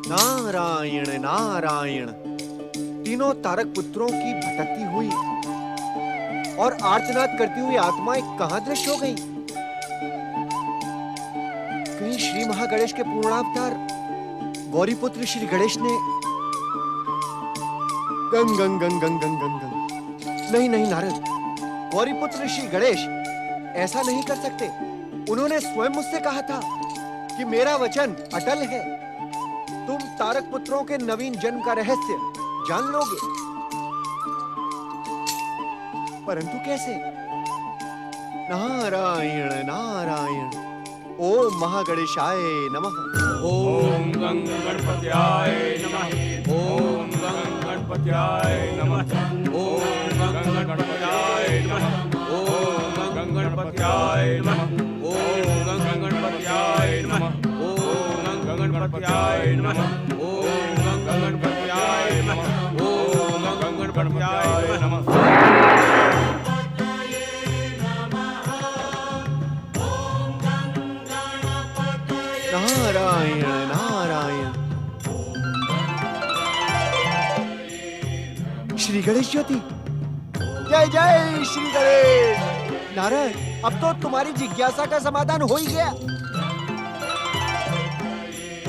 नारायण नारायण। तीनों तारक पुत्रों की भटकती हुई और आर्तनाद करती हुई आत्माएं कहां दृश्य हो गई? कहीं श्री महागणेश के पूर्णावतार गौरीपुत्र श्री गणेश ने गंग गंग गंग गंग गंग गंग गंग। नहीं नहीं नारद, गौरीपुत्र श्री गणेश ऐसा नहीं कर सकते। उन्होंने स्वयं मुझसे कहा था कि मेरा वचन अटल है, तुम तारक पुत्रों के नवीन जन्म का रहस्य जान लोगे। परंतु कैसे? नारायण नारायण। ओम महागणेशाय नमः। ओम गंग गणपत्याय नमः। ओम गंग गणपत्याय नमः। ओम गंग गणपत्याय नमः। ओम गंग गणपत्याय नमः। ओम गंग गणपत्याय नमः। ओम गंग गणपत्याय नमः। ओम गंग गणपत्याय नमः। ओम गंग गणपत्याय नमः। नारायण नारायण। श्री गणेश ज्योति, जय जय श्री गणेश। नारायण, अब तो तुम्हारी जिज्ञासा का समाधान हो ही गया।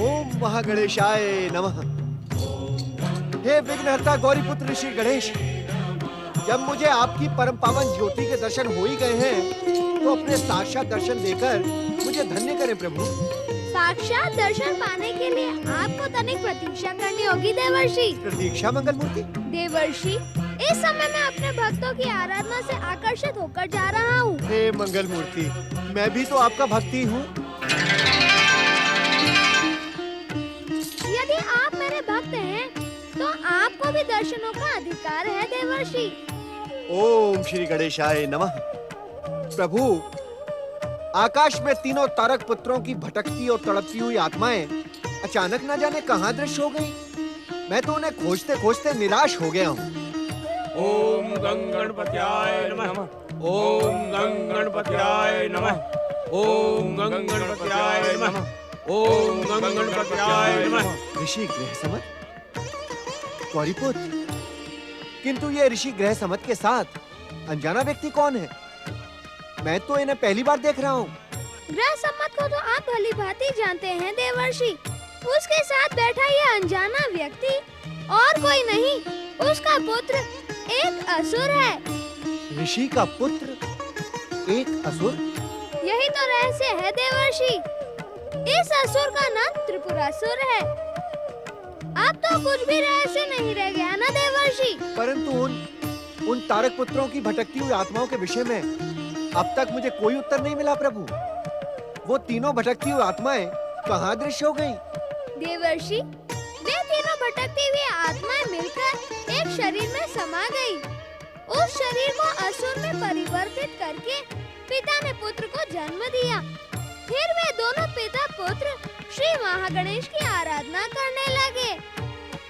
ओम महागणेशाय नमः। हे विघ्नहर्ता गौरीपुत्र श्री गणेश, जब मुझे आपकी परम पावन ज्योति के दर्शन हो ही गए हैं, तो अपने साक्षात दर्शन देकर मुझे धन्य करें प्रभु। साक्षात दर्शन पाने के लिए आपको तनिक प्रतीक्षा करनी होगी देवर्षि। प्रतीक्षा मंगल मूर्ति। देवर्षि, इस समय मैं अपने भक्तों की आराधना से आकर्षित होकर जा रहा हूँ। हे मंगल मूर्ति, मैं भी तो आपका भक्ति हूँ। यदि आप मेरे भक्त हैं, तो आपको भी दर्शनों का अधिकार है देवर्षि। ओम श्री गणेशाय नमः। प्रभु, आकाश में तीनों तारक पुत्रों की भटकती और तड़पती हुई आत्माएं अचानक न जाने कहां दृश्य हो गई। मैं तो उन्हें खोजते खोजते निराश हो गया हूँ। ओम गंग गणपत्याय नमः। ओम गंग गणपत्याय नमः। ओम गंग गणपत्याय नमः। ओम गंग गणपत्याय नमः। ऋषि ग्रह समत, गौरीपुत्र, किंतु ये ऋषि ग्रह समत के साथ अनजाना व्यक्ति कौन है? मैं तो इन्हें पहली बार देख रहा हूँ। ग्रह सम्मत को तो आप भली भांति जानते हैं देवर्षि। उसके साथ बैठा यह अनजाना व्यक्ति और कोई नहीं, उसका पुत्र एक असुर है। ऋषि का पुत्र एक असुर? यही तो रहस्य है देवर्षि। इस असुर का नाम त्रिपुरासुर है। अब तो कुछ भी रहस्य नहीं रह गया ना देवर्षि। परंतु उन तारक पुत्रों की भटकती हुई आत्माओं के विषय में अब तक मुझे कोई उत्तर नहीं मिला प्रभु। वो तीनों भटकती हुई आत्माएं कहाँ दृश्य हो गई? देवर्षि, वे तीनों भटकती हुई आत्माएं मिलकर एक शरीर में समा गई। उस शरीर को असुर में परिवर्तित करके पिता ने पुत्र को जन्म दिया। फिर वे दोनों पिता पुत्र श्री महागणेश की आराधना करने लगे।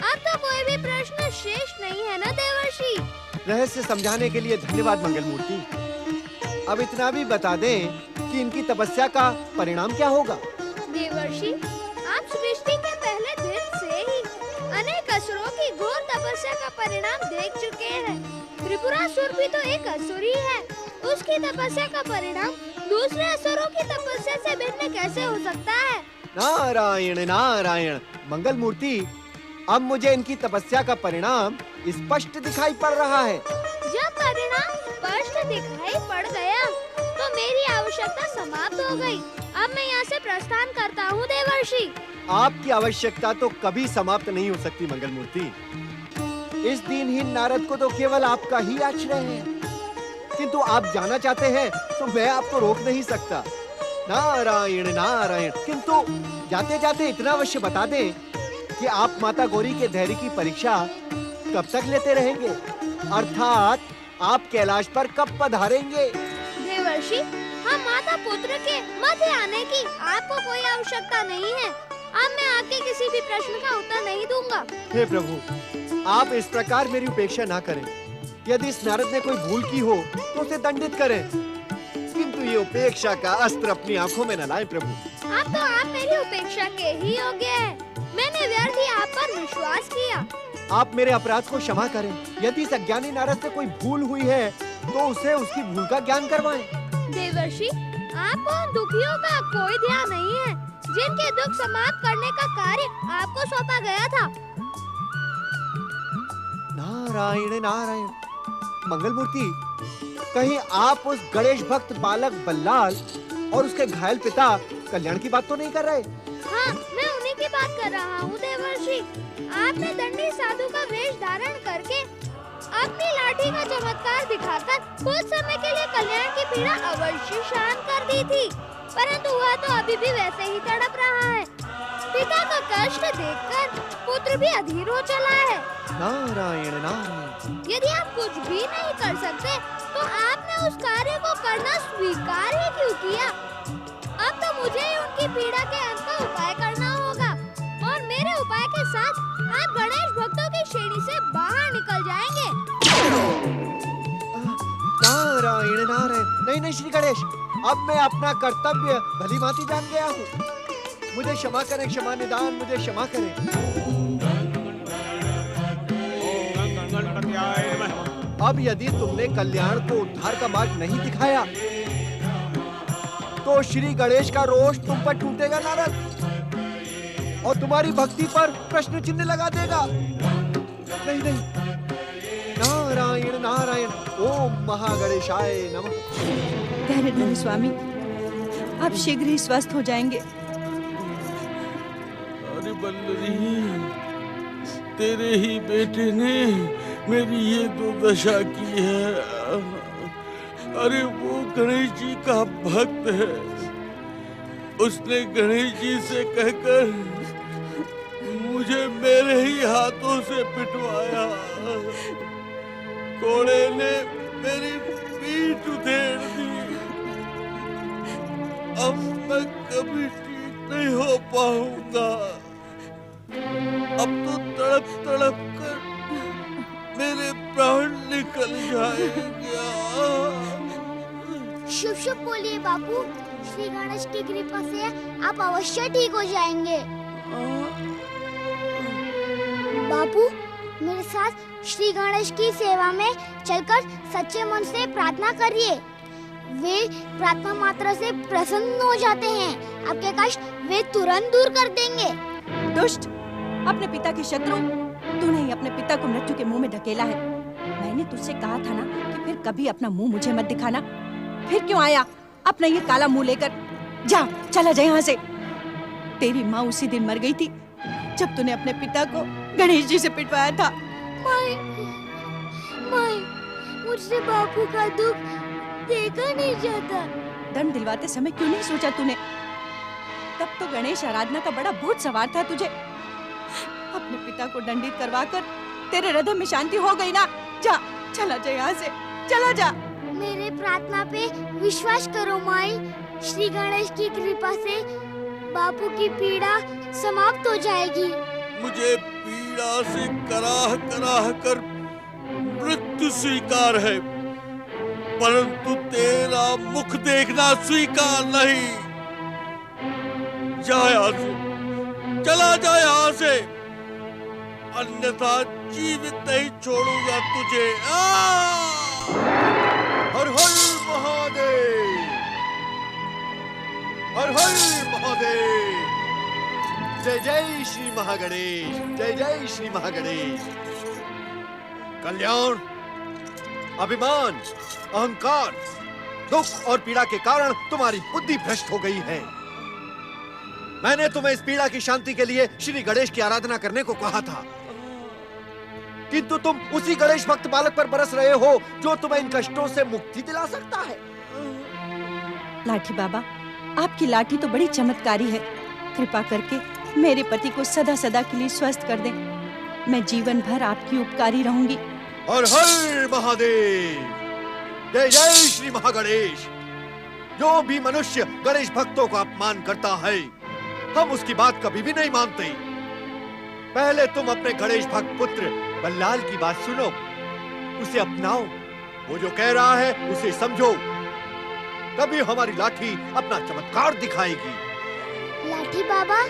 अब तो कोई भी प्रश्न शेष नहीं है ना देवर्षि। रहस्य समझाने के लिए धन्यवाद मंगल मूर्ति। अब इतना भी बता दें कि इनकी तपस्या का परिणाम क्या होगा? देवर्षि, आप सृष्टि के पहले दिन से ही अनेक असुरों की घोर तपस्या का परिणाम देख चुके हैं। त्रिपुरासुर भी तो एक असुर ही है। उसकी तपस्या का परिणाम दूसरे असुरों की तपस्या से भिन्न कैसे हो सकता है? नारायण नारायण। मंगल मूर्ति, अब मुझे इनकी तपस्या का परिणाम स्पष्ट दिखाई पड़ रहा है। जब परिणाम स्पष्ट दिखाई पड़ गया, तो मेरी आवश्यकता समाप्त हो गई। अब मैं यहाँ से प्रस्थान करता हूँ देवर्षि। आपकी आवश्यकता तो कभी समाप्त नहीं हो सकती मंगल मूर्ति। इस दीनहीन नारद को तो केवल आपका ही आश्रय है, किंतु आप जाना चाहते हैं तो मैं आपको रोक नहीं सकता। नारायण नारायण। किंतु जाते जाते इतना अवश्य बता दें कि आप माता गौरी के धैर्य की परीक्षा कब तक लेते रहेंगे, अर्थात आप कैलाश पर कब पधारेंगे? देवर्षि, हम माता पुत्र के मध्य आने की आपको कोई आवश्यकता नहीं है। अब मैं आपके किसी भी प्रश्न का उत्तर नहीं दूंगा। हे प्रभु, आप इस प्रकार मेरी उपेक्षा ना करें। यदि इस नारद ने कोई भूल की हो तो उसे दंडित करें, किंतु ये उपेक्षा का अस्त्र अपनी आंखों में न लाए प्रभु। अब तो आप मेरी उपेक्षा के ही योग्य हैं। मैंने विश्वास किया। आप मेरे अपराध को क्षमा करें। यदि इस अज्ञानी नारद से कोई भूल हुई है तो उसे उसकी भूल का ज्ञान करवाएं। देवर्षि, आपको उन दुखियों का कोई ध्यान नहीं है जिनके दुख समाप्त करने का कार्य आपको सौंपा गया था। नारायण नारायण। मंगल मूर्ति, कहीं आप उस गणेश भक्त बालक बल्लाल और उसके घायल पिता कल्याण की बात तो नहीं कर रहे? हाँ, मैं उन्हीं की बात कर रहा हूँ देवर्षि। आपने दंडी साधु का वेश धारण करके अपनी लाठी का चमत्कार दिखाकर कुछ समय के लिए कल्याण की पीड़ा अवश्य शांत कर दी थी, परंतु वह तो अभी भी वैसे ही तड़प रहा है। पिता का कष्ट देखकर पुत्र भी अधीर हो चला है। नारायण नारायण। यदि आप कुछ भी नहीं कर सकते तो आपने उस कार्य को करना स्वीकार ही क्यों किया? अब तो मुझे ही उनकी पीड़ा के अंत का उपाय करना होगा और मेरे उपाय के साथ आप गणेश भक्तों की श्रेणी से बाहर निकल जाएंगे। नारायण नारायण। नहीं नहीं श्री गणेश, अब मैं अपना कर्तव्य भली भांति जान गया हूँ। मुझे क्षमा करें, क्षमा निदान, मुझे क्षमा करें। ओम गणपत्याय नमः। अब यदि तुमने कल्याण को उद्धार का मार्ग नहीं दिखाया तो श्री गणेश का रोष तुम पर टूटेगा नारद और तुम्हारी भक्ति पर प्रश्न चिन्ह लगा देगा। नहीं नहीं। नारायण नारायण। ओम महागणेशाय नमः। धैर्य धरे स्वामी, आप शीघ्र ही स्वस्थ हो जाएंगे। अरे बल्लरी, तेरे ही बेटे ने मेरी ये दुर्दशा की है। अरे वो गणेश जी का भक्त है। उसने गणेश जी से कहकर मुझे मेरे ही हाथों से पिटवाया। कोड़े ने मेरी पीठ उधेड़ दी। अब मैं कभी ठीक नहीं हो पाऊंगा। अब तो तड़प तड़प कर मेरे प्राण निकल जाएंगे। शुभ शुभ बोलिए बापू, श्री गणेश की कृपा से आप अवश्य ठीक हो जाएंगे। बापू, मेरे साथ श्री गणेश की सेवा में चलकर सच्चे मन से प्रार्थना करिए। वे प्रार्थना मात्र से प्रसन्न हो जाते हैं। आपके कष्ट वे तुरंत दूर कर देंगे। दुष्ट, अपने पिता के शत्रु, तूने ही अपने पिता को मृत्यु के मुंह में धकेला है। मैंने तुझसे कहा था ना कि फिर कभी अपना मुंह मुझे मत दिखाना। फिर क्यों आया अपना ये काला मुंह लेकर? जा, चला जा यहाँ से। तेरी माँ उसी दिन मर गई थी जब तूने अपने पिता को गणेश जी से पिटवाया था। माई, मुझसे बापू का दुख देखा नहीं जाता। दंड दिलवाते समय क्यों नहीं सोचा तूने? तब तो गणेश आराधना का बड़ा भूत सवार था तुझे। अपने पिता को दंडित करवाकर तेरे हृदय में शांति हो गई ना? जा, चला जा यहाँ से, चला जा। मेरे प्रार्थना पे विश्वास करो माई। श्री गणेश की कृपा से बापू की पीड़ा समाप्त हो जाएगी। मुझे पीड़ा से कराह कराह कर मृत्यु स्वीकार है, परंतु तेरा मुख देखना स्वीकार नहीं। जा यहाँ से, चला जा यहाँ से, अन्यथा जीवित नहीं छोड़ूंगा तुझे। हर हर महादेव, हर हर महादेव। जय जय श्री महागणेश, जय जय श्री महागणेश। कल्याण, अभिमान, अहंकार, दुख और पीड़ा के कारण तुम्हारी बुद्धि भ्रष्ट हो गई है। मैंने तुम्हें इस पीड़ा की शांति के लिए श्री गणेश की आराधना करने को कहा था, किंतु तुम उसी गणेश भक्त बालक पर बरस रहे हो जो तुम्हें इन कष्टों से मुक्ति दिला सकता है। लाठी बाबा, आपकी लाठी तो बड़ी चमत्कारी है। कृपा करके मेरे पति को सदा सदा के लिए स्वस्थ कर दें। मैं जीवन भर आपकी उपकारी रहूंगी। हर हर महादेव, जय जय श्री महागणेश। जो भी मनुष्य गणेश भक्तों का अपमान करता है, हम उसकी बात कभी भी नहीं मानते। पहले तुम अपने गणेश भक्त पुत्र बल्लाल की बात सुनो, उसे अपनाओ। वो जो कह रहा है उसे समझो, तभी हमारी लाठी अपना चमत्कार दिखाएगी। लाठी बाबा,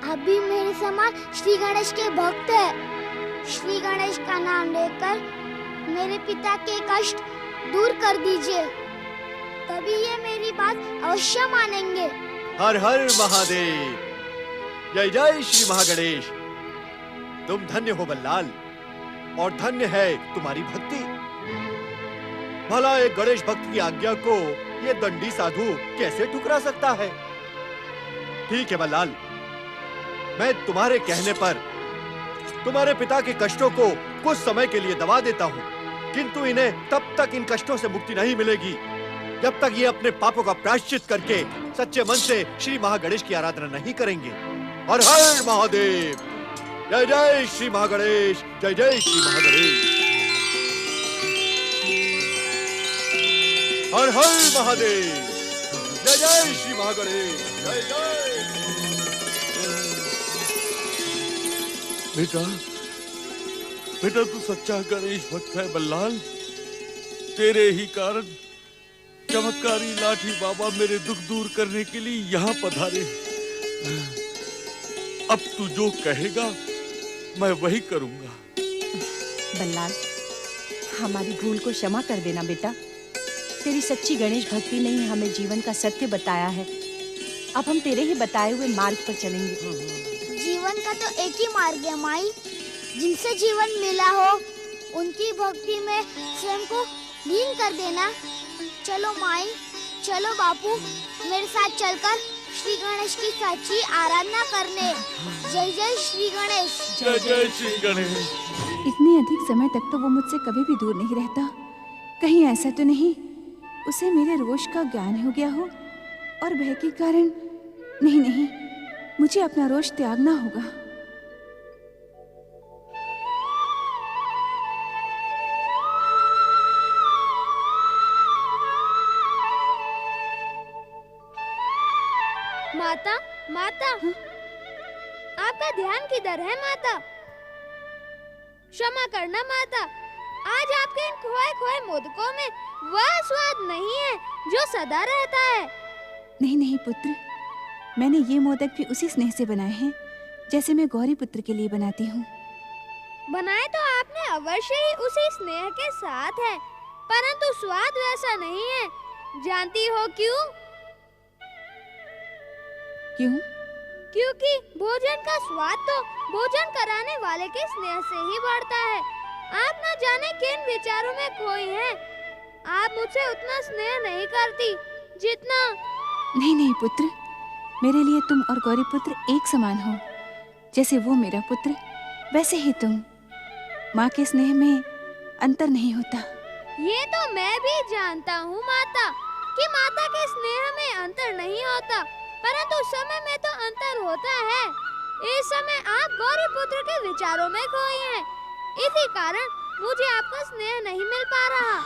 आप भी मेरे समान श्री गणेश के भक्त हैं। श्री गणेश का नाम लेकर मेरे पिता के कष्ट दूर कर दीजिए, तभी ये मेरी बात अवश्य मानेंगे। हर हर महादेव, जय जय श्री महागणेश। तुम धन्य हो बल्लाल, और धन्य है तुम्हारी भक्ति। भला एक गणेश भक्त की आज्ञा को ये दंडी साधु कैसे ठुकरा सकता है? ठीक है बल्लाल, मैं तुम्हारे कहने पर तुम्हारे पिता के कष्टों को कुछ समय के लिए दबा देता हूँ, किंतु इन्हें तब तक इन कष्टों से मुक्ति नहीं मिलेगी जब तक ये अपने पापों का प्रायश्चित करके सच्चे मन से श्री महागणेश की आराधना नहीं करेंगे। हर हर महादेव, जय जय श्री महागणेश, जय जय श्री महागणेश। हर हर महादेव, जय जय श्री महागणेश, जय जय। बेटा, बेटा तू सच्चा गणेश भक्त है बल्लाल। तेरे ही कारण चमत्कारी लाठी बाबा मेरे दुख दूर करने के लिए यहाँ पधारे। अब तू जो कहेगा मैं वही करूंगा। बल्लाल, हमारी भूल को क्षमा कर देना बेटा। तेरी सच्ची गणेश भक्ति ने ही हमें जीवन का सत्य बताया है। अब हम तेरे ही बताए हुए मार्ग पर चलेंगे। जीवन का तो एक ही मार्ग है माई, जिनसे जीवन मिला हो उनकी भक्ति में स्वयं को लीन कर देना। चलो माई, चलो बापू, मेरे साथ चलकर श्री गणेश की सच्ची आराधना करने। जय जय श्री गणेश, जय जय श्री गणेश। इतने अधिक समय तक तो वो मुझसे कभी भी दूर नहीं रहता। कहीं ऐसा तो नहीं उसे मेरे रोष का ज्ञान हो गया हो और भय के कारण? नहीं नहीं, मुझे अपना रोष त्यागना होगा। माता, माता, आपका ध्यान किधर है माता? क्षमा करना माता, आज आपके इन खोए खोए मोदकों में वह स्वाद नहीं है जो सदा रहता है। नहीं नहीं पुत्र, मैंने ये मोदक भी उसी स्नेह से बनाए हैं जैसे मैं गौरी पुत्र के लिए बनाती हूँ। बनाए तो आपने अवश्य ही उसी स्नेह के साथ है, परंतु स्वाद वैसा नहीं है। जानती हो क्यों? क्यों? क्योंकि भोजन का स्वाद तो भोजन कराने वाले के स्नेह से ही बढ़ता है। आप न जाने किन विचारों में खोई हैं। आप मुझसे उतना स्नेह नहीं करती जितना। नहीं नहीं पुत्र, मेरे लिए तुम और गौरी पुत्र एक समान हो। जैसे वो मेरा पुत्र वैसे ही तुम। माँ के स्नेह में अंतर नहीं होता। ये तो मैं भी जानता हूँ माता कि माता के स्नेह में अंतर नहीं होता, परंतु समय में तो अंतर होता है। इस समय आप गौरी पुत्र के विचारों में खोई हैं, इसी कारण मुझे आपका स्नेह नहीं मिल पा रहा।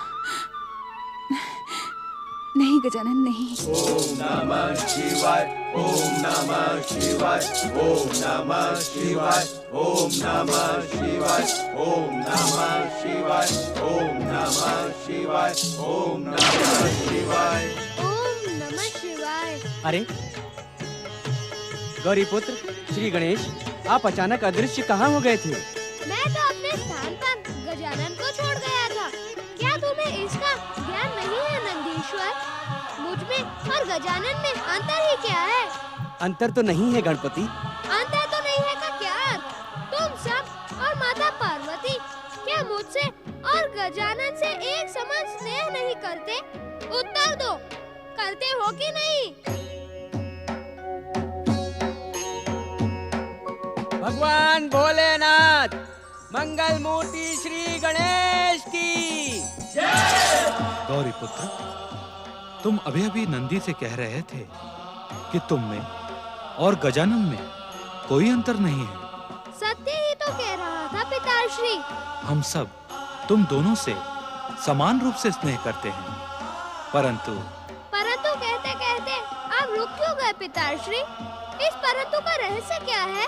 नहीं गजानन, नहीं। ओम नमः शिवाय, ओम नमः शिवाय, ओम नमः शिवाय, ओम नमः शिवाय, ओम नमः शिवाय, ओम नमः शिवाय, ओम नमः शिवाय, ओम नमः शिवाय। अरे गौरी पुत्र श्री गणेश, आप अचानक अदृश्य कहाँ हो गए थे? मैं तो अपने स्थान पर गजानन को छोड़ गया था। क्या तुम्हें इसका ज्ञान नहीं है नंदीश्वर? मुझ में और गजानन में अंतर ही क्या है? अंतर तो नहीं है गणपति। अंतर तो नहीं है का क्या अर्थ? तुम सब और माता पार्वती क्या मुझसे और गजानन से एक समान स्नेह नहीं करते? उत्तर दो, करते हो कि नहीं? भगवान भोलेनाथ मंगल मूर्ति श्री गणेश की गौरी पुत्र, तुम अभी अभी नंदी से कह रहे थे कि तुम में और गजानन में कोई अंतर नहीं है। सत्य ही तो कह रहा था पिताश्री। हम सब तुम दोनों से समान रूप से स्नेह करते हैं, परंतु कहते कहते आप रुक क्यों गए पिताश्री? इस परंतु का रहस्य क्या है?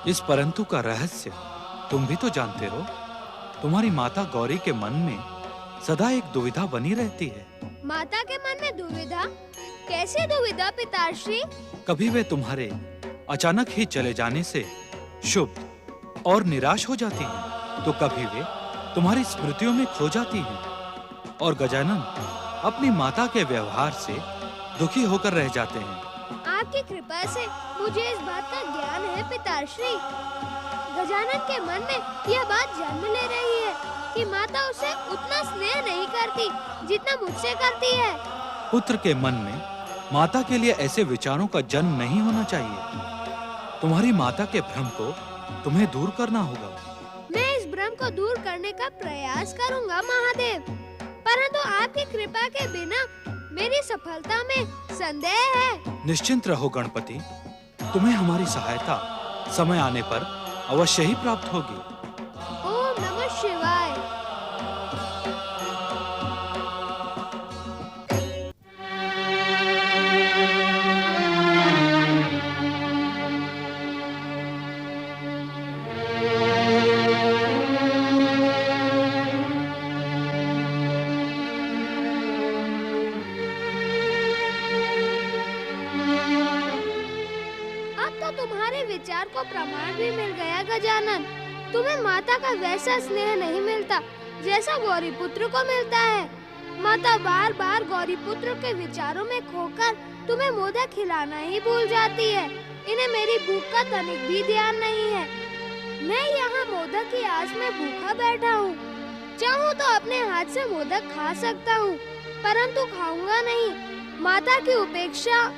इस परंतु का रहस्य तुम भी तो जानते हो। तुम्हारी माता गौरी के मन में सदा एक दुविधा बनी रहती है। माता के मन में दुविधा? कैसी दुविधा पिताश्री? कभी वे तुम्हारे अचानक ही चले जाने से शुभ और निराश हो जाती हैं, तो कभी वे तुम्हारी स्मृतियों में खो जाती हैं और गजानन अपनी माता के व्यवहार से दुखी होकर रह जाते हैं। आपकी कृपा से मुझे इस बात का ज्ञान है पिताश्री। गजानन के मन में यह बात जन्म ले रही है कि माता उसे उतना स्नेह नहीं करती जितना मुझसे करती है। पुत्र के मन में माता के लिए ऐसे विचारों का जन्म नहीं होना चाहिए। तुम्हारी माता के भ्रम को तुम्हें दूर करना होगा। मैं इस भ्रम को दूर करने का प्रयास करूंगा महादेव, परंतु आपकी कृपा के बिना मेरी सफलता में संदेह है। निश्चिंत रहो गणपति, तुम्हें हमारी सहायता समय आने पर अवश्य ही प्राप्त होगी। ओम नमः शिवाय। तुम्हारे विचार को प्रमाण भी मिल गया गजानन। तुम्हें माता का वैसा स्नेह नहीं मिलता जैसा गौरीपुत्र को मिलता है। माता बार बार गौरीपुत्र के विचारों में खोकर तुम्हें मोदक खिलाना ही भूल जाती है। इन्हें मेरी भूख का तनिक भी ध्यान नहीं है। मैं यहाँ मोदक की आस में भूखा बैठा हूँ। चाहूँ तो अपने हाथ से मोदक खा सकता हूँ, परंतु खाऊंगा नहीं। माता की उपेक्षा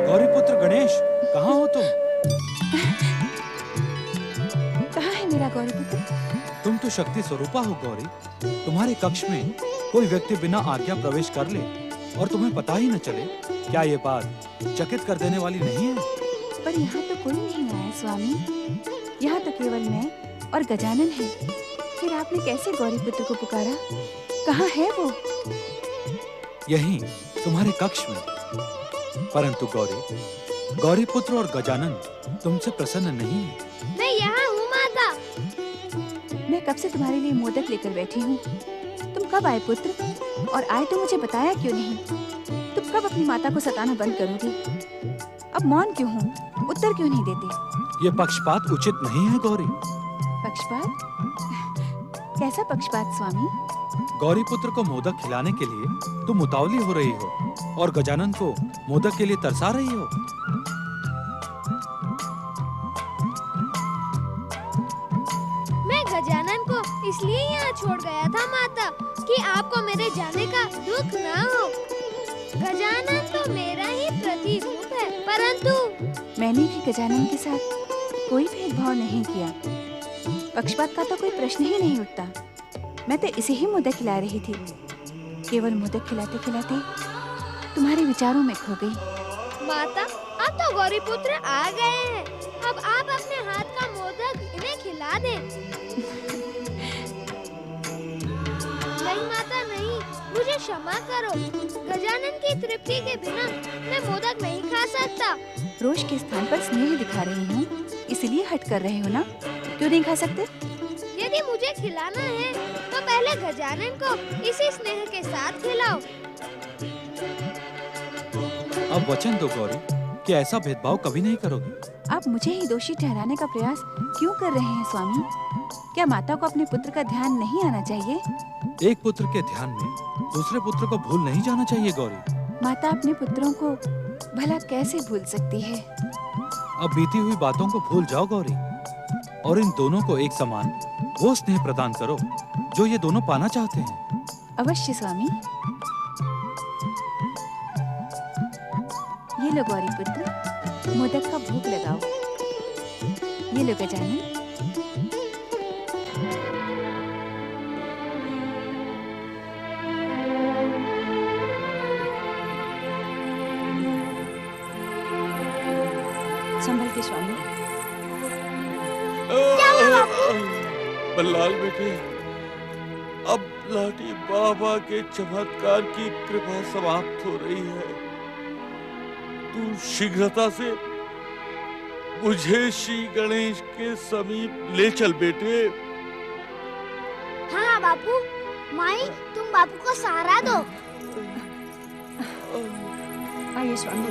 गौरीपुत्र गणेश, कहाँ हो तुम? कहाँ है मेरा गौरीपुत्र? तुम तो शक्ति स्वरूपा हो गौरी। तुम्हारे कक्ष में कोई व्यक्ति बिना आज्ञा प्रवेश कर ले और तुम्हें पता ही न चले, क्या ये बात चकित कर देने वाली नहीं है? पर यहाँ तो कोई नहीं आया स्वामी। यहाँ तो केवल मैं और गजानन है। फिर आपने कैसे गौरीपुत्र को पुकारा? कहाँ है वो? यहीं तुम्हारे कक्ष में। परंतु गौरी, गौरीपुत्र और गजानन तुमसे प्रसन्न नहीं है। मैं यहाँ हूँ माता। मैं कब से तुम्हारे लिए मोदक लेकर बैठी हूँ। तुम कब आए पुत्र? और आए तो मुझे बताया क्यों नहीं? तुम कब अपनी माता को सताना बंद करोगी? अब मौन क्यों हो? उत्तर क्यों नहीं देते? ये पक्षपात उचित नहीं है गौरी। पक्षपात? कैसा पक्षपात स्वामी? गौरीपुत्र को मोदक खिलाने के लिए तुम उतावली हो रही हो और गजानन को मोदक के लिए तरसा रही हो। मैं गजानन को इसलिए यहाँ छोड़ गया था माता कि आपको मेरे जाने का दुख ना हो। गजानन तो मेरा ही प्रतिरूप है, परंतु मैंने भी गजानन के साथ कोई भेदभाव नहीं किया। पक्षपात का तो कोई प्रश्न ही नहीं उठता। मैं तो इसे ही मोदक खिला रही थी। केवल मोदक खिलाते खिलाते तुम्हारे विचारों में खो गई। माता, अब तो गौरीपुत्र आ गए हैं। अब आप अपने हाथ का मोदक इन्हें खिला दें। नहीं माता नहीं, मुझे क्षमा करो। गजानन की तृप्ति के बिना मैं मोदक नहीं खा सकता। रोष के स्थान पर स्नेह दिखा रही हूँ, इसलिए हट कर रहे हो ना? क्यों नहीं खा सकते? यदि मुझे खिलाना है तो पहले गजानन को इसी स्नेह के साथ खिलाओ। अब वचन दो गौरी कि ऐसा भेदभाव कभी नहीं करोगी। आप मुझे ही दोषी ठहराने का प्रयास क्यों कर रहे हैं स्वामी? क्या माता को अपने पुत्र का ध्यान नहीं आना चाहिए? एक पुत्र के ध्यान में दूसरे पुत्र को भूल नहीं जाना चाहिए गौरी। माता अपने पुत्रों को भला कैसे भूल सकती है? अब बीती हुई बातों को भूल जाओ गौरी और इन दोनों को एक समान वो स्नेह प्रदान करो जो ये दोनों पाना चाहते हैं। अवश्य स्वामी। ये लो गौरी पुत्र, मोदक का भोग लगाओ। ये लो गजानन। संभल के स्वामी। बल्लाल बेटे, अब लाठी बाबा के चमत्कार की कृपा समाप्त हो रही है। तू शीघ्रता से मुझे श्री गणेश के समीप ले चल बेटे। हाँ बापू। माई, तुम बापू को सहारा दो। आइए स्वामी,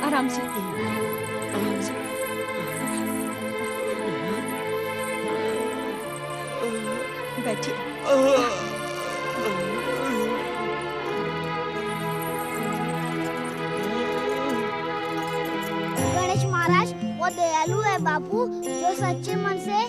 आराम से, आराम से। बैठिए। गणेश महाराज वो दयालु है बापू, जो सच्चे मन से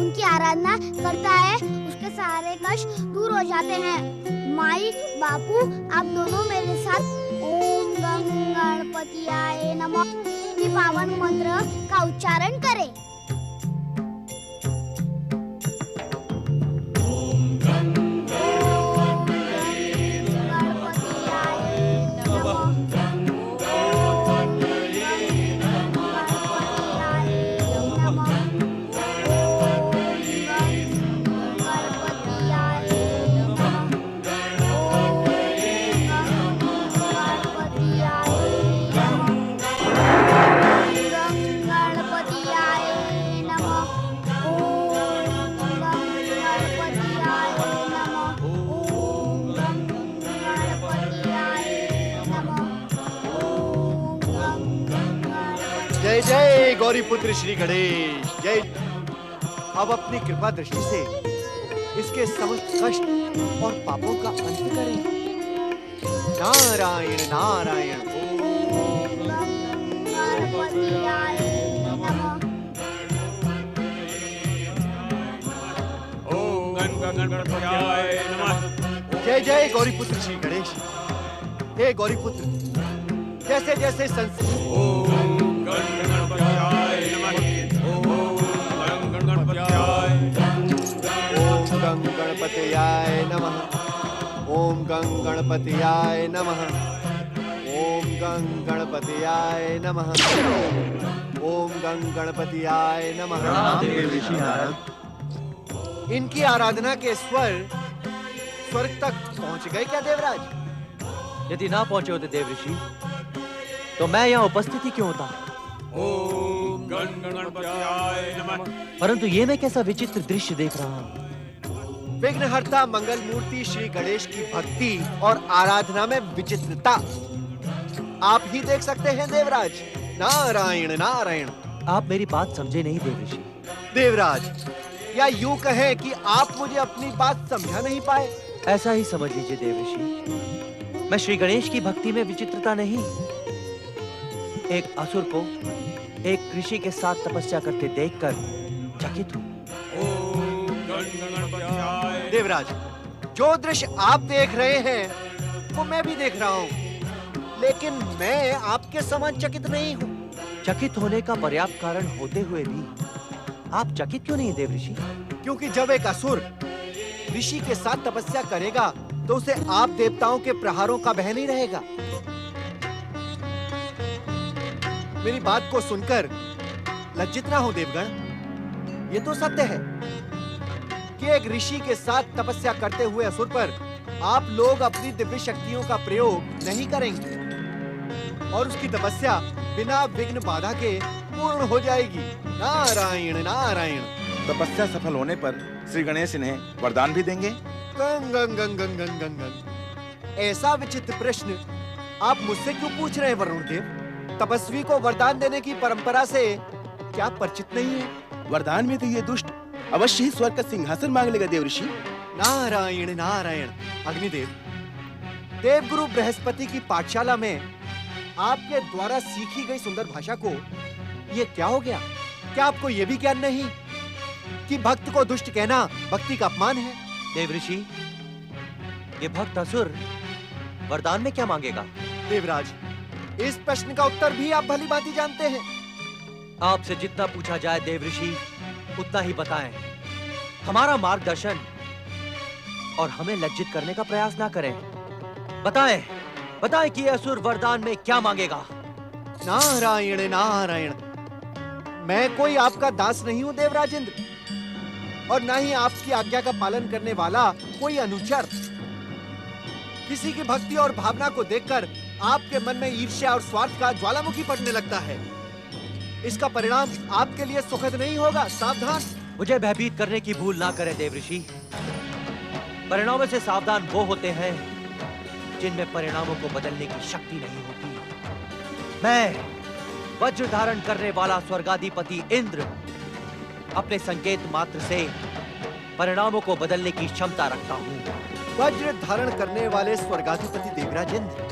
उनकी आराधना करता है उसके सारे कष्ट दूर हो जाते हैं। माई, बापू, आप दोनों मेरे साथ ओम गंग गणपतियाय नमः की पावन मंत्र का उच्चारण करें। जय जय गौरी पुत्र श्री गणेश जय। अब अपनी कृपा दृष्टि से इसके समस्त कष्ट और पापों का अंत करें। नारायण नारायण। ओम गणपतयाय नमः। जय जय गौरी पुत्र श्री गणेश। हे गौरी पुत्र, जैसे जैसे गणपतयाय नमः। ओम गणपतयाय। ओम गंग गणपतयाय नमः। ओम गंग गणपतयाय नमः। ओम गंग गणपतयाय नमः। ओम गंग गणपतयाय नमः। इनकी आराधना के स्वर्ग तक पहुंच गए क्या देवराज? यदि ना पहुंचे होते देव ऋषि, तो मैं यहाँ उपस्थित ही क्यों होता? ओम गणपतयाय नमः। परंतु ये मैं कैसा विचित्र दृश्य देख रहा हूँ। विघ्नहर्ता मंगल मूर्ति श्री गणेश की भक्ति और आराधना में विचित्रता आप ही देख सकते हैं देवराज। नारायण नारायण। आप मेरी बात समझे नहीं देव ऋषि। देवराज, या यूं कहें कि आप मुझे अपनी बात समझा नहीं पाए। ऐसा ही समझ लीजिए देव ऋषि। मैं श्री गणेश की भक्ति में विचित्रता नहीं, एक असुर को एक ऋषि के साथ तपस्या करते देखकर चकित हूँ। देवराज, जो दृश्य आप देख रहे हैं वो मैं भी देख रहा हूँ, लेकिन मैं आपके समान चकित नहीं हूँ। चकित होने का पर्याप्त कारण होते हुए भी आप चकित क्यों नहीं देव ऋषि? क्योंकि जब एक असुर ऋषि के साथ तपस्या करेगा तो उसे आप देवताओं के प्रहारों का भय नहीं रहेगा। मेरी बात को सुनकर लज्जित ना हो देवगण। ये तो सत्य है कि एक ऋषि के साथ तपस्या करते हुए असुर पर आप लोग अपनी दिव्य शक्तियों का प्रयोग नहीं करेंगे और उसकी तपस्या बिना विघ्न बाधा के पूर्ण हो जाएगी। नारायण नारायण। तपस्या सफल होने पर श्री गणेश इन्हें वरदान भी देंगे। गंग गंग गंग गंग गंग गंग गंग। ऐसा विचित्र प्रश्न आप मुझसे क्यों पूछ रहे हैं वरुण देव? तपस्वी को वरदान देने की परंपरा से क्या परिचित नहीं है? वरदान में तो ये दुष्ट अवश्य ही स्वर्ग का सिंहासन मांग लेगा देव ऋषि। नारायण नारायण। अग्निदेव, देवगुरु बृहस्पति की पाठशाला में आपके द्वारा सीखी गई सुंदर भाषा को ये क्या हो गया? क्या आपको ये भी ज्ञान नहीं कि भक्त को दुष्ट कहना भक्ति का अपमान है? देव ऋषि, ये भक्त असुर वरदान में क्या मांगेगा? देवराज, इस प्रश्न का उत्तर भी आप भली भांति जानते हैं। आपसे जितना पूछा जाए देवऋषि उतना ही बताएं। हमारा मार्गदर्शन और हमें लज्जित करने का प्रयास ना करें। बताएं, बताएं कि ये असुर वरदान में क्या मांगेगा। नारायण नारायण, मैं कोई आपका दास नहीं हूं देवराजेंद्र, और ना ही आपकी आज्ञा का पालन करने वाला कोई अनुचर। किसी की भक्ति और भावना को देखकर आपके मन में ईर्ष्या और स्वार्थ का ज्वालामुखी फटने लगता है। इसका परिणाम आपके लिए सुखद नहीं होगा, सावधान। मुझे भयभीत करने की भूल ना करें देवऋषि। परिणामों से सावधान वो होते हैं जिनमें परिणामों को बदलने की शक्ति नहीं होती। मैं वज्र धारण करने वाला स्वर्गाधिपति इंद्र अपने संकेत मात्र से परिणामों को बदलने की क्षमता रखता हूँ। वज्र धारण करने वाले स्वर्गाधिपति देवराजेंद्र,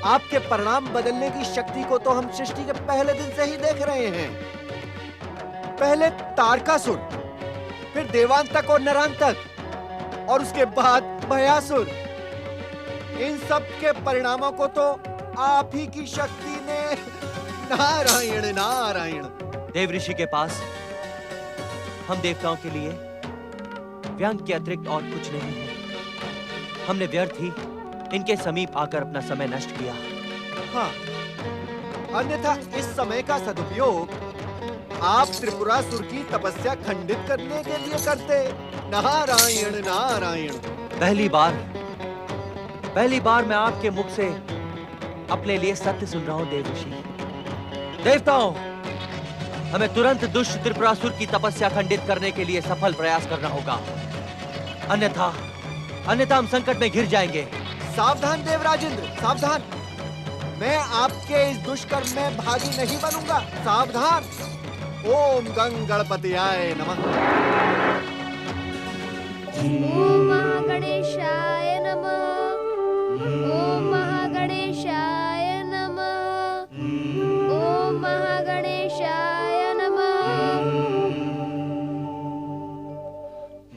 आपके परिणाम बदलने की शक्ति को तो हम सृष्टि के पहले दिन से ही देख रहे हैं। पहले तारकासुर, फिर देवांतक और नरांतक, और उसके बाद भयासुर। इन सब के परिणामों को तो आप ही की शक्ति ने। नारायण नारायण। देवऋषि के पास हम देवताओं के लिए व्यंग के अतिरिक्त और कुछ नहीं है। हमने व्यर्थ ही इनके समीप आकर अपना समय नष्ट किया। हाँ, अन्यथा इस समय का सदुपयोग आप त्रिपुरासुर की तपस्या खंडित करने के लिए करते। नारायण नारायण। पहली बार मैं आपके मुख से अपने लिए सत्य सुन रहा हूं देवऋषि। देवताओं, हमें तुरंत दुष्ट त्रिपुरासुर की तपस्या खंडित करने के लिए सफल प्रयास करना होगा, अन्यथा हम संकट में घिर जाएंगे। सावधान देवराजेंद्र, सावधान। मैं आपके इस दुष्कर्म में भागी नहीं बनूंगा, सावधान। ओम गंग गणपतियाय नमः। ओम महागणेशाय नमः। ओम महागणेशाय नमः। ओम महागणेशाय नमः।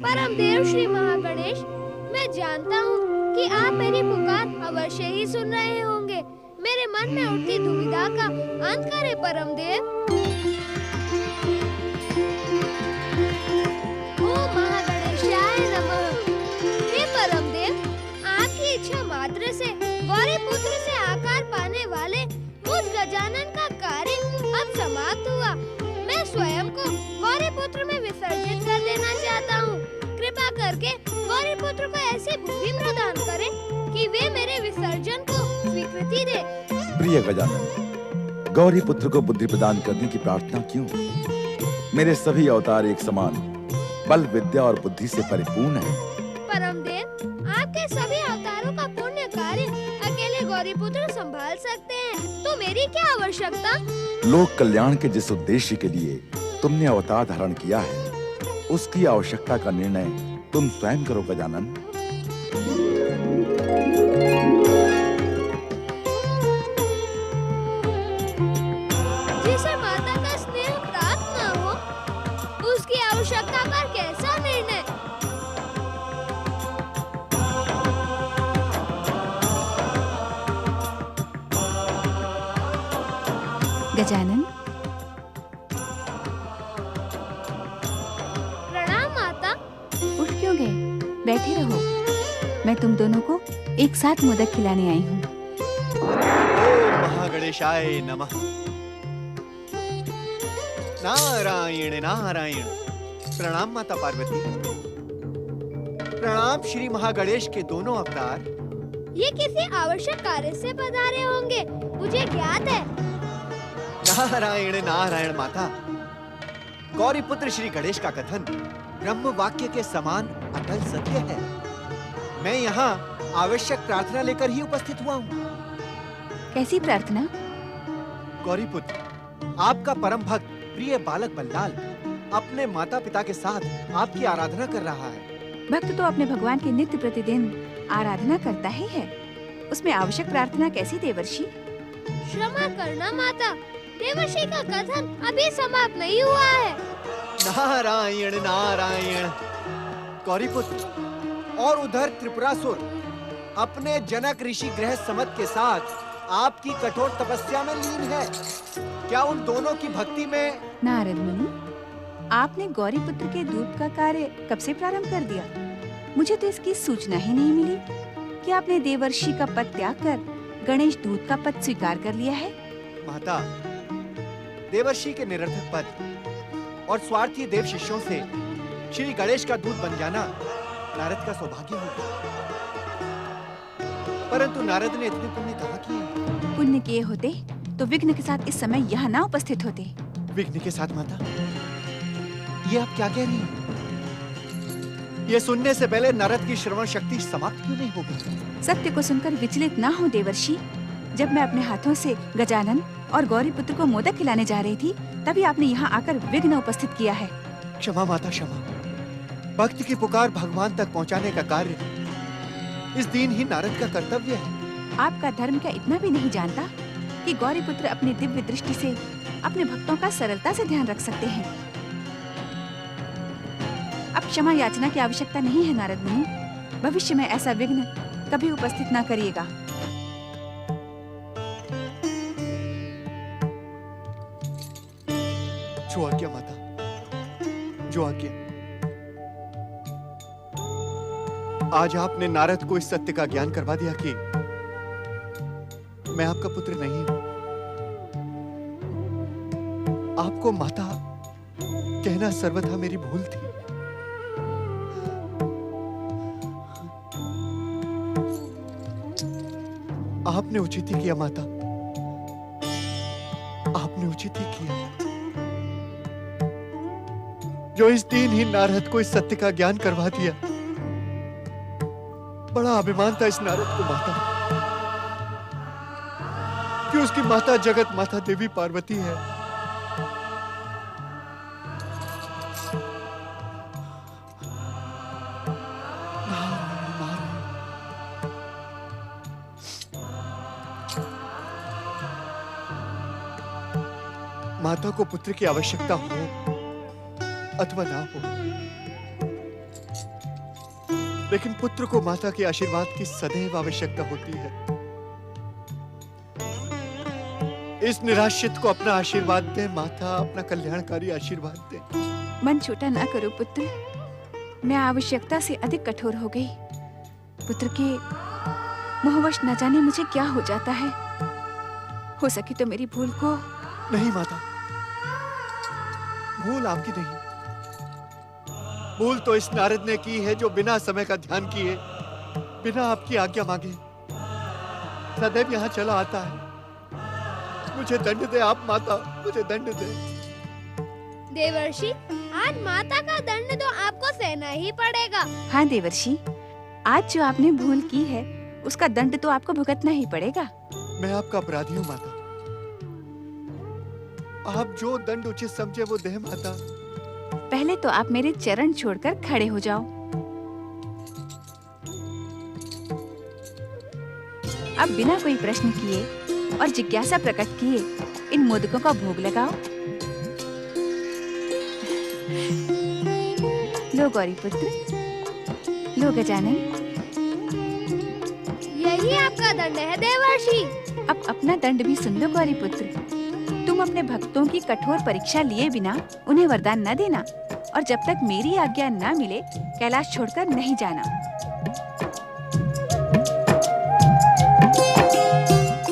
परम देव श्री महागणेश, मैं जानता हूँ कि आप मेरी पुकार अवश्य ही सुन रहे होंगे। मेरे मन में उठती दुविधा का अंत करे परम देव। ओम महागणेशाय नमः। हे परम देव, आपकी इच्छा मात्र से गौरी पुत्र से आकार पाने वाले मुझ गजानन का कार्य अब समाप्त हुआ। मैं स्वयं को गौरी पुत्र में विसर्जित कर देना चाहता हूँ। कृपा करके गौरी पुत्र को ऐसी बुद्धि प्रदान करें कि वे मेरे विसर्जन को स्वीकृति दे। प्रिय गजानन, गौरी पुत्र को बुद्धि प्रदान करने की प्रार्थना क्यों? मेरे सभी अवतार एक समान बल, विद्या और बुद्धि से परिपूर्ण हैं। परम देव, आपके सभी अवतारों का पुण्य कार्य अकेले गौरी पुत्र संभाल सकते हैं, तो मेरी क्या आवश्यकता? लोक कल्याण के जिस उद्देश्य के लिए तुमने अवतार धारण किया है, उसकी आवश्यकता का निर्णय तुम स्वयं करो गजानन। जिसे माता का स्नेह प्राप्त न हो, उसकी आवश्यकता पर कैसा निर्णय? गजानन, प्रणाम माता। उठ क्यों गए? बैठे रहो। मैं तुम दोनों को एक साथ मोदक खिलाने आई हूँ। ओम महागणेशाय नमः। नारायण नारायण। प्रणाम माता पार्वती। प्रणाम श्री महागणेश के दोनों अवतार। ये किसी आवश्यक कार्य से पधारे होंगे, मुझे ज्ञात है। नारायण नारायण माता। गौरी पुत्र श्री गणेश का कथन ब्रह्म वाक्य के समान अटल सत्य है। मैं यहाँ आवश्यक प्रार्थना लेकर ही उपस्थित हुआ हूँ। कैसी प्रार्थना? गौरी पुत्र, आपका परम भक्त प्रिय बालक बल्लाल अपने माता पिता के साथ आपकी आराधना कर रहा है। भक्त तो अपने भगवान की नित्य प्रतिदिन आराधना करता ही है, उसमें आवश्यक प्रार्थना कैसी देवर्षि? क्षमा करना माता, देवर्षि का कथन अभी समाप्त नहीं हुआ है। नारायण नारायण। गौरी पुत्र, और उधर त्रिपुरासुर अपने जनक ऋषि ग्रह समत के साथ आपकी कठोर तपस्या में लीन है। क्या उन दोनों की भक्ति में? नारद मुनि, आपने गौरी पुत्र के दूत का कार्य कब से प्रारंभ कर दिया? मुझे तो इसकी सूचना ही नहीं मिली कि आपने देवर्षि का पद त्याग कर गणेश दूत का पद स्वीकार कर लिया है। माता, देवर्षि के निरर्थक पद और स्वार्थी देव शिष्यों से श्री गणेश का दूत बन जाना नारद का सौभाग्य होगा। परंतु नारद ने इतने पुण्य कहाँ किए? पुण्य किए होते तो विघ्न के साथ इस समय यहाँ ना उपस्थित होते। विघ्न के साथ? माता, ये आप क्या कह रही हैं? ये सुनने से पहले नारद की श्रवण शक्ति समाप्त क्यों नहीं हो गई? सत्य को सुनकर विचलित ना हो देवर्षि। जब मैं अपने हाथों से गजानन और गौरी पुत्र को मोदक खिलाने जा रही थी, तभी आपने यहाँ आकर विघ्न उपस्थित किया है। क्षमा माता, क्षमा। भक्त की पुकार भगवान तक पहुँचाने का कार्य इस दीनहीन नारद का कर्तव्य है। आपका धर्म क्या इतना भी नहीं जानता कि गौरी पुत्र अपनी दिव्य दृष्टि से अपने भक्तों का सरलता से ध्यान रख सकते हैं? अब क्षमा याचना की आवश्यकता नहीं है नारद मुनि। भविष्य में ऐसा विघ्न कभी उपस्थित ना करिएगा। जो आज्ञा माता, जो आज्ञा। आज आपने नारद को इस सत्य का ज्ञान करवा दिया कि मैं आपका पुत्र नहीं हूं। आपको माता कहना सर्वथा मेरी भूल थी। आपने उचित ही किया माता, आपने उचित ही किया जो इस दीनहीन नारद को इस सत्य का ज्ञान करवा दिया। बड़ा अभिमान था इस नारद को माता कि उसकी माता जगत माता देवी पार्वती है। माता को पुत्र की आवश्यकता हो अथवा ना हो, लेकिन पुत्र को माता के आशीर्वाद की सदैव आवश्यकता होती है। इस निराश्रित को अपना आशीर्वाद दे माता, अपना कल्याणकारी आशीर्वाद दे। मन छोटा ना करो पुत्र। मैं आवश्यकता से अधिक कठोर हो गई। पुत्र के मोहवश न जाने मुझे क्या हो जाता है। हो सके तो मेरी भूल को। नहीं माता, भूल आपकी नहीं। भूल तो इस नारद ने की है जो बिना समय का ध्यान किए, बिना आपकी आज्ञा मांगे सदैव यहाँ चला आता है। मुझे दंड दे आप माता, मुझे दंड दे। देवर्षि, आज माता का दंड तो आपको सहना ही पड़ेगा। हाँ देवर्षि, आज जो आपने भूल की है उसका दंड तो आपको भुगतना ही पड़ेगा। मैं आपका अपराधी हूँ माता। आप जो दंड उचित समझे वो दे माता। पहले तो आप मेरे चरण छोड़कर खड़े हो जाओ। अब बिना कोई प्रश्न किए और जिज्ञासा प्रकट किए इन मोदकों का भोग लगाओ। लो गौरी पुत्र, लो गजानन। यही आपका दंड है देवर्षि। अब अपना दंड भी सुन लो गौरी पुत्र। तुम अपने भक्तों की कठोर परीक्षा लिए बिना उन्हें वरदान न देना और जब तक मेरी आज्ञा न मिले कैलाश छोड़कर नहीं जाना।